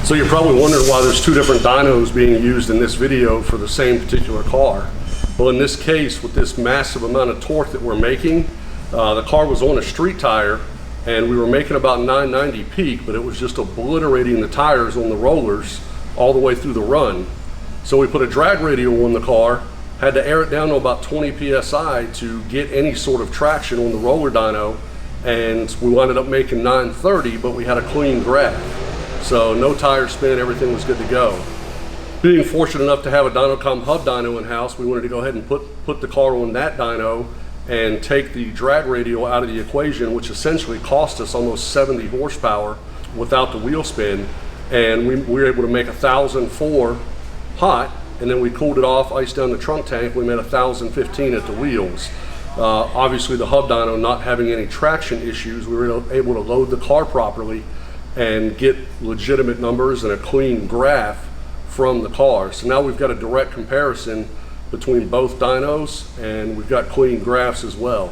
So you're probably wondering why there's two different dynos being used in this video for the same particular car. Well, in this case, with this massive amount of torque that we're making, the car was on a street tire and we were making about 990 peak, but it was just obliterating the tires on the rollers all the way through the run. So we put a drag radial on the car, had to air it down to about 20 PSI to get any sort of traction on the roller dyno, and we wound up making 930, but we had a clean graph. So no tire spin, everything was good to go. Being fortunate enough to have a Dynocom hub dyno in-house, we wanted to go ahead and put the car on that dyno and take the drag radial out of the equation, which essentially cost us almost 70 horsepower without the wheel spin. And we were able to make 1,004 hot, and then we cooled it off, iced down the trunk tank, we made 1,015 at the wheels. Obviously the hub dyno not having any traction issues, we were able to load the car properly and get legitimate numbers and a clean graph from the car. So now we've got a direct comparison between both dynos and we've got clean graphs as well.